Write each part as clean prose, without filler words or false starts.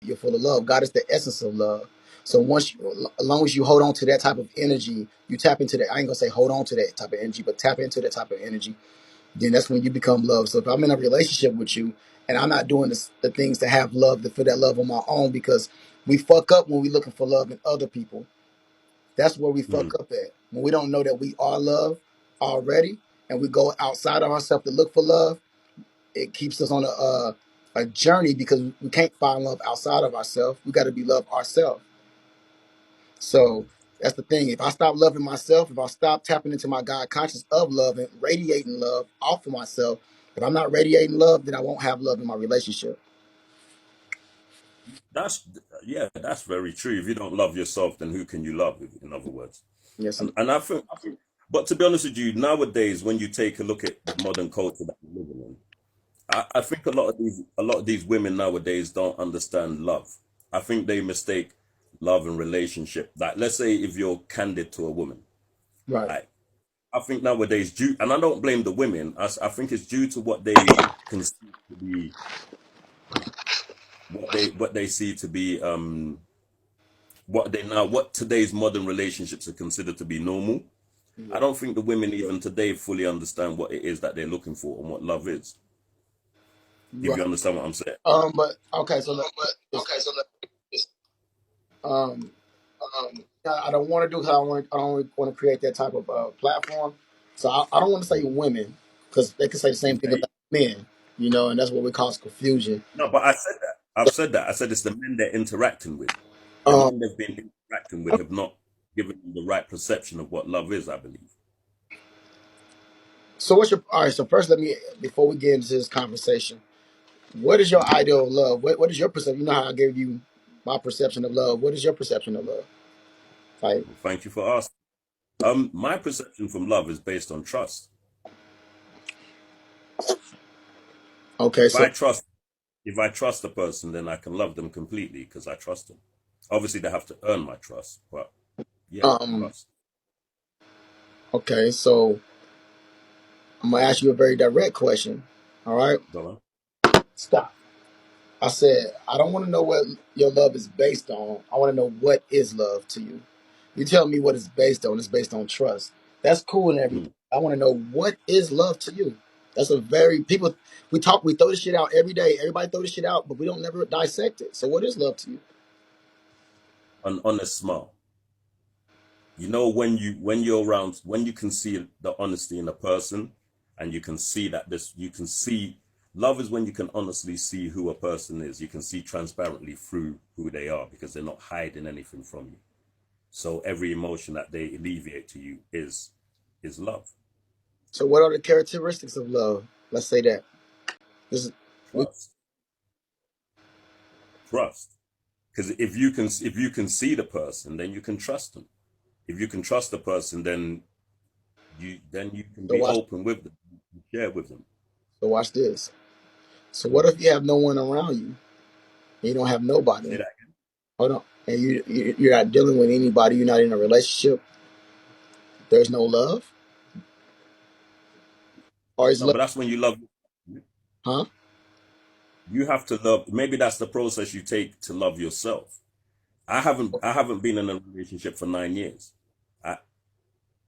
you're full of love. God is the essence of love. So as long as you hold on to that type of energy, you tap into that. I ain't gonna say hold on to that type of energy, but tap into that type of energy. Then that's when you become love. So if I'm in a relationship with you and I'm not doing the things to have love, to feel that love on my own, because we fuck up when we looking for love in other people. That's where we fuck Mm. up at. When we don't know that we are love already, and we go outside of ourselves to look for love, it keeps us on a journey because we can't find love outside of ourselves. We got to be love ourselves. So that's the thing. If I stop loving myself, if I stop tapping into my God conscious of love and radiating love off of myself, if I'm not radiating love, then I won't have love in my relationship. That's yeah, that's very true. If you don't love yourself, then who can you love? In other words, Yes, and I think, but to be honest with you, nowadays when you take a look at the modern culture that we're living in, I think a lot of these women nowadays don't understand love. I think they mistake love and relationship. Like, let's say if you're candid to a woman, right. like I think nowadays due, and I don't blame the women. I think it's due to what they conceive to be, what they see to be, what today's modern relationships are considered to be normal. I Yeah. don't think the women even today fully understand what it is that they're looking for and what love is. If Right. you understand what I'm saying. But okay, so um, I don't want to do because I don't want to create that type of platform. So I don't want to say women because they can say the same thing Okay. about men, and that's what we cause confusion. No, but I said that. I've said that. I said it's the men they're interacting with. The Um, men they've been interacting with have not given them the right perception of what love is, I believe. so what's your all right? So first, before we get into this conversation, what is your ideal of love? What is your perception? You know how I gave you my perception of love. What is your perception of love? Like, Well, thank you for asking. My perception from love is based on trust. okay, If so I trust, if I trust a person, then I can love them completely because I trust them. Obviously, they have to earn my trust, but yeah, um, trust. okay, so I'm gonna ask you a very direct question. All right, Go on. stop. I said, I don't want to know what your love is based on. I want to know what is love to you. You tell me what it's based on. It's based on trust. That's cool and everything. Mm. I want to know what is love to you. That's a very people. We throw this shit out every day. Everybody throw this shit out, but we don't never dissect it. So what is love to you? An honest smile. You know, when you're around, when you can see the honesty in a person, and you can see that this, you can see love is when you can honestly see who a person is. You can see transparently through who they are because they're not hiding anything from you. So every emotion that they alleviate to you is love. So what are the characteristics of love? Let's say that. This is we Trust. Trust. Because if you can see the person, then you can trust them. If you can trust the person, then you can so be watch open with them, share with them. so watch this. So what Mm. if you have no one around you? You don't have Say nobody. that again. Hold on. And you're not dealing with anybody. You're not in a relationship. There's no love, or is No, love? but that's when you love. Huh? You have to love. Maybe that's the process you take to love yourself. I haven't been in a relationship for 9 years.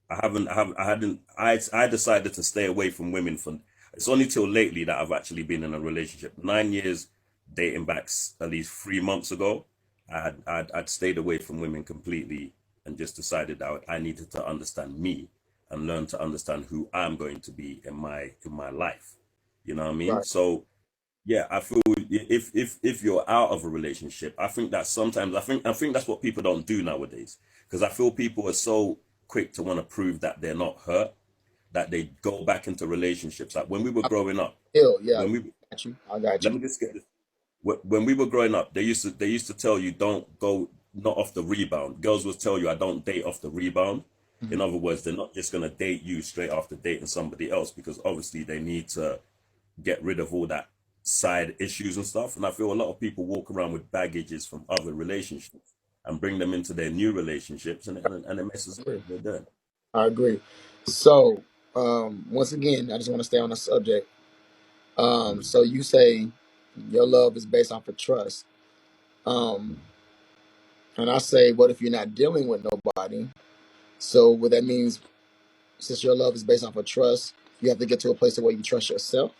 I I decided to stay away from women for. It's only till lately that I've actually been in a relationship. 9 years dating back at least 3 months ago. I'd stayed away from women completely and just decided that I needed to understand me and learn to understand who I'm going to be in my life. You know what I mean? Right. So yeah, I feel if you're out of a relationship, I think that sometimes I think that's what people don't do nowadays. Because I feel people are so quick to want to prove that they're not hurt, that they go back into relationships. Like when we were I growing up, feel, yeah. when we Got you. I got let you. me just get this. When we were growing up, they used to tell you don't go not off the rebound. Girls would tell you I don't date off the rebound. In Mhm. other words, they're not just gonna date you straight after dating somebody else because obviously they need to get rid of all that side issues and stuff. And I feel a lot of people walk around with baggages from other relationships and bring them into their new relationships, and it messes I up agree. what they're doing. I agree. So, once again, I just want to stay on the subject. Mm. So you say your love is based off of trust. Um, and I say, what if you're not dealing with nobody? So what that means, since your love is based off of trust, you have to get to a place where you trust yourself.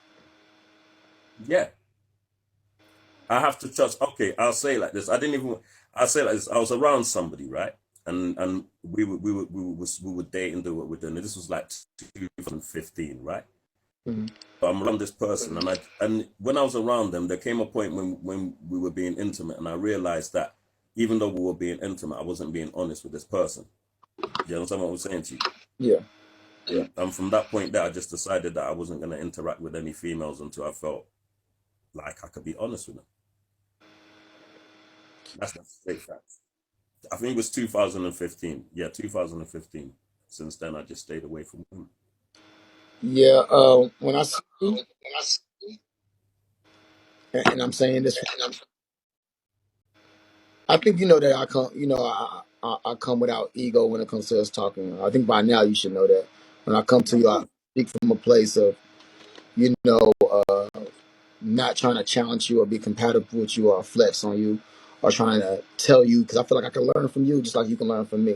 Yeah, I have to trust. Okay, I'll say like this. I didn't even. I'll say like this. I was around somebody, right? And we were dating, do what we're doing. And this was like 2015, right? Mhm. So I'm around this person, and when I was around them, there came a point when we were being intimate, and I realized that even though we were being intimate, I wasn't being honest with this person. You understand what I'm saying to you? Yeah. And from that point there, I just decided that I wasn't going to interact with any females until I felt like I could be honest with them. That's the straight facts. I think it was 2015. Yeah, 2015. Since then, I just stayed away from women. Yeah. When I see, and I'm saying this, I think you know that I come. You know, I come without ego when it comes to us talking. I think by now you should know that. When I come to Of you, I course. speak from a place of you know, not trying to challenge you or be compatible with you or flex on you or trying to tell you because I feel like I can learn from you just like you can learn from me.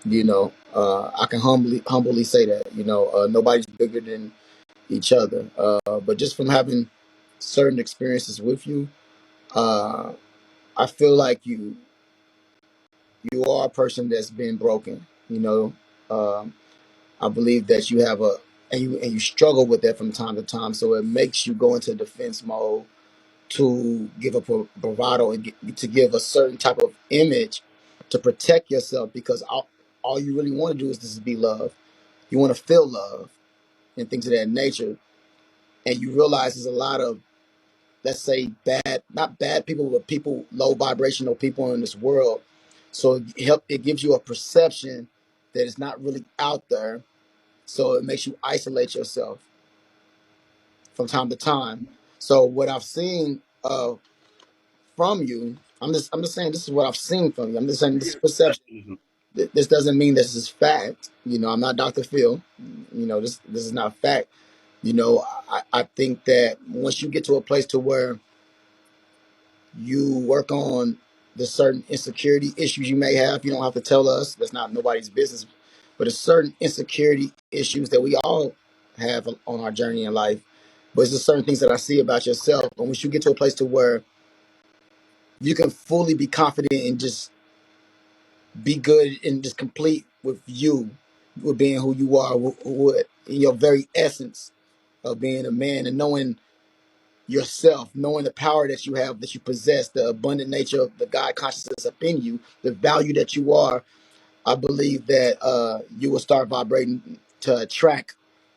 You know, I can humbly say that. You know, nobody's bigger than each other. But just from having certain experiences with you, uh, I feel like you are a person that's been broken. You know, um, I believe that you have a and you struggle with that from time to time. So it makes you go into defense mode to give a bravado and to give a certain type of image to protect yourself because all you really want to do is just be loved. You want to feel love and things of that nature. And you realize there's a lot of, let's say, not bad people, but people, low vibrational people in this world. So it gives you a perception that is not really out there. So it makes you isolate yourself from time to time. So what I've seen from you. I'm just saying this is what I've seen from you. I'm just saying this is perception. Mhm. This doesn't mean this is fact. You know, I'm not Dr. Phil. You know, this is not fact. You know, I think that once you get to a place to where you work on the certain insecurity issues you may have, you don't have to tell us. That's not nobody's business. But there's certain insecurity issues that we all have on our journey in life. But it's just certain things that I see about yourself. And once you get to a place to where you can fully be confident and just be good and just complete with you, with being who you are, with in your very essence of being a man and knowing yourself, knowing the power that you have, that you possess, the abundant nature of the God consciousness up in you, the value that you are. I believe that you will start vibrating to attract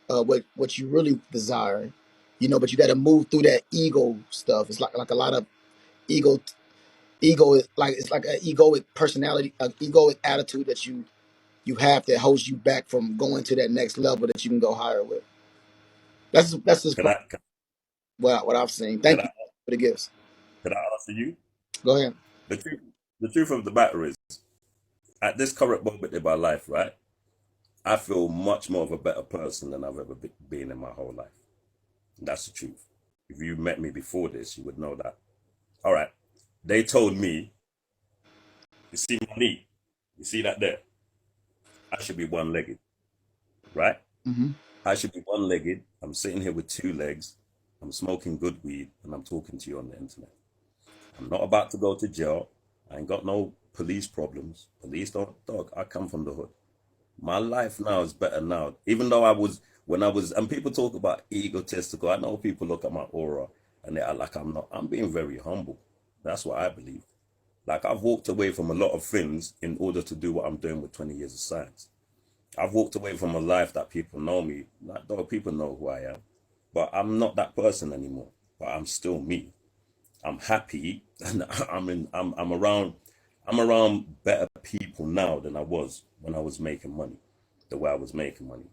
what you really desire. You know, but you got to move through that ego stuff. It's like a lot of ego. Ego is like it's like an egoic personality, an egoic attitude that you have that holds you back from going to that next level that you can go higher with. That's just Can I can, what I've seen. can Thank I you for the gifts. can I answer you? Go ahead. The truth the truth of the matter is, at this current moment in my life, right, I feel much more of a better person than I've ever been in my whole life. That's the truth. If you met me before this, you would know that. All right. They told me, you see my knee, you see that there? I should be one-legged, right? Hmm. I should be one-legged. I'm sitting here with two legs. I'm smoking good weed and I'm talking to you on the internet. I'm not about to go to jail. I ain't got no police problems. Police don't, dog. I come from the hood. My life now is better now. Even though when I was, and people talk about egotistical. I know people look at my aura and they are like, I'm not. I'm being very humble. That's what I believe. Like I've walked away from a lot of things in order to do what I'm doing with 20 years of science. I've walked away from a life that people know me. Like, though people know who I am, but I'm not that person anymore. But I'm still me. I'm happy, and I'm around better people now than I was when I was making money, the way I was making money.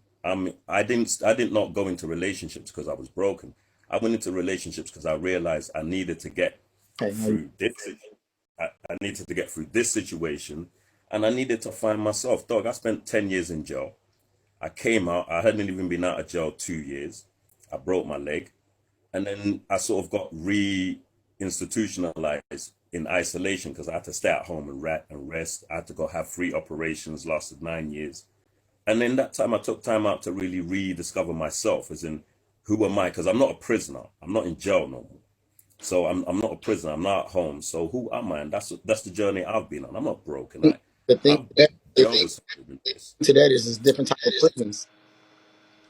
I did not go into relationships because I was broken. I went into relationships because I realized I needed to get Hey, how you? through this. I needed to get through this situation, and I needed to find myself. Dog, I spent 10 years in jail. I came out. I hadn't even been out of jail 2 years. I broke my leg, and then I sort of got re-institutionalized in isolation because I had to stay at home and rest. I had to go have 3 operations, lasted 9 years. And in that time, I took time out to really rediscover myself, as in, who am I? Because I'm not a prisoner. I'm not in jail no more. So I'm not a prisoner. I'm not at home. So who am I? And that's the journey I've been on. I'm not broken. The thing I've to that, the dealt thing with something than this. to that is different type of prisons.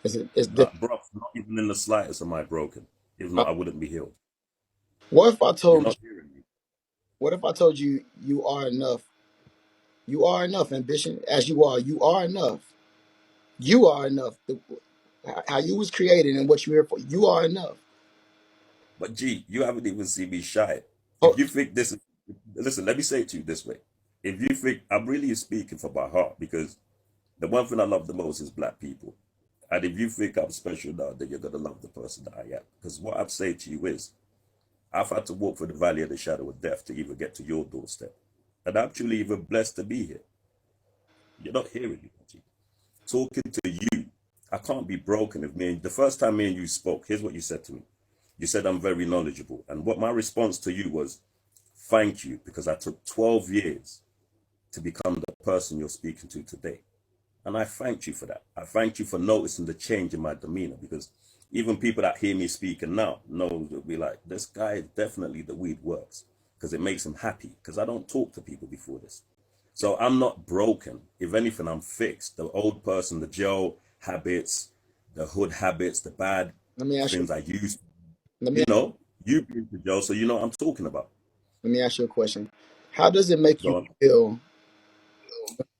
It's different. Bro, not even in the slightest am I broken. If not, I wouldn't be healed. What if I You're told not you? hearing me. What if I told you you are enough? You are enough, ambition. As you are, you are enough. You are enough. How you was created and what you're here for. You are enough. But gee, you haven't even seen me shy. Oh, If you think this is, listen, let me say it to you this way. If you think I'm really speaking from my heart, because the one thing I love the most is black people. And if you think I'm special now, then you're gonna love the person that I am. Because what I'd say to you is, I've had to walk through the valley of the shadow of death to even get to your doorstep. And I'm truly even blessed to be here. You're not hearing me, G. Talking to you. I can't be broken if the first time me and you spoke, here's what you said to me. You said I'm very knowledgeable. And what my response to you was, thank you, because I took 12 years to become the person you're speaking to today. And I thanked you for that. I thank you for noticing the change in my demeanor, because even people that hear me speaking now know they'll be like, this guy, definitely the weed works, because it makes him happy, because I don't talk to people before this. So I'm not broken. If anything, I'm fixed. The old person, the jail habits, the hood habits, the bad let me ask you. things I used, Let me you know, you've been to jail, so you know what I'm talking about. let me ask you a question. How does it make you Go on. feel?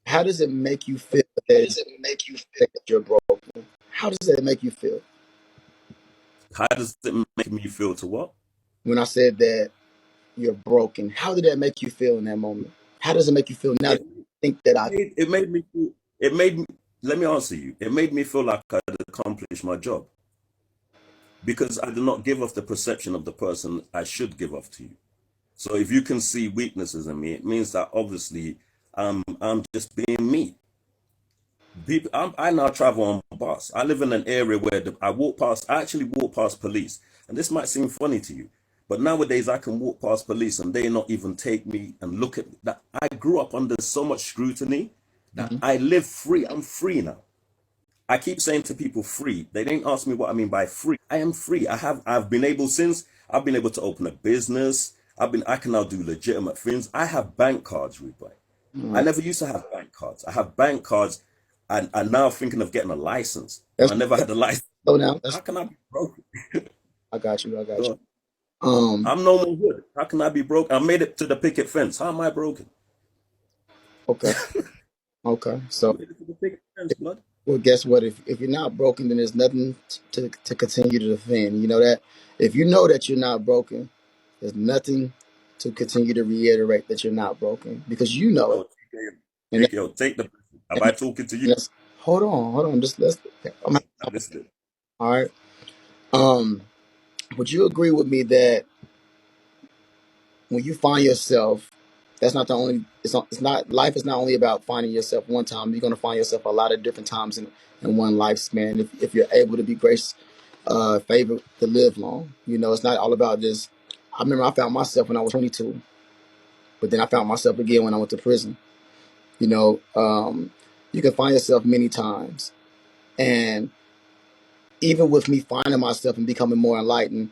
How does it make you feel that you're broken? How does that make you feel? How does it make me feel to what? When I said that you're broken, how did that make you feel in that moment? How does it make you feel now that It you think that I? it made me feel, it made me, let me answer you. It made me feel like I had accomplished my job because I did not give off the perception of the person I should give off to you. So if you can see weaknesses in me, it means that obviously I'm just being me. People, I now travel on bus. I live in an area where I actually walk past police. And this might seem funny to you, but nowadays I can walk past police and they not even take me and look at that. I grew up under so much scrutiny that Mhm. I live free. I'm free now. I keep saying to people free. They didn't ask me what I mean by free. I am free. I've been able I've been able to open a business. I can now do legitimate things. I have bank cards, Rubai. All I right. never used to have bank cards. I have bank cards and I'm now thinking of getting a license. And That's I never had a license. slow down. How That's can I be broke? I got you. I got you. God, Um. I'm no more good. How can I be broke? I made it to the picket fence. How am I broken? Okay. Okay. I So, made it to the picket fence, blood. well, guess what? If you're not broken, then there's nothing to continue to defend. You know that. If you know that you're not broken, there's nothing to continue to reiterate that you're not broken because you know it. Yo, TKO, And, TKO, take the blessing. Am and I talking to you? that's, hold on. Just let's. I'm I'm listening. all right. Um. Would you agree with me that when you find yourself, that's not the only. It's not. Life is not only about finding yourself one time. You're gonna find yourself a lot of different times in one lifespan. If you're able to be grace, favored to live long. You know, it's not all about this. I remember I found myself when I was 22, but then I found myself again when I went to prison. You know, you can find yourself many times, and even with me finding myself and becoming more enlightened,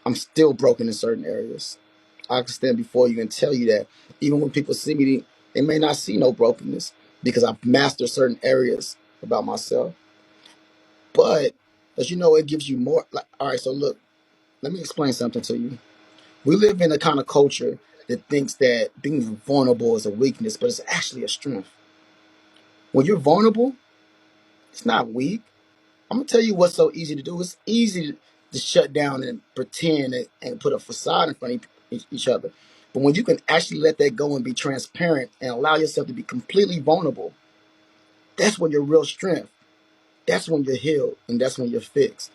I'm still broken in certain areas. I can stand before you and tell you that even when people see me, they may not see no brokenness because I've mastered certain areas about myself. But as you know, it gives you more. Like, all right, so look, let me explain something to you. We live in a kind of culture that thinks that being vulnerable is a weakness, but it's actually a strength. When you're vulnerable, it's not weak. I'm gonna tell you what's so easy to do. It's easy to shut down and pretend and put a facade in front of each other. But when you can actually let that go and be transparent and allow yourself to be completely vulnerable, that's when your real strength. That's when you're healed and that's when you're fixed.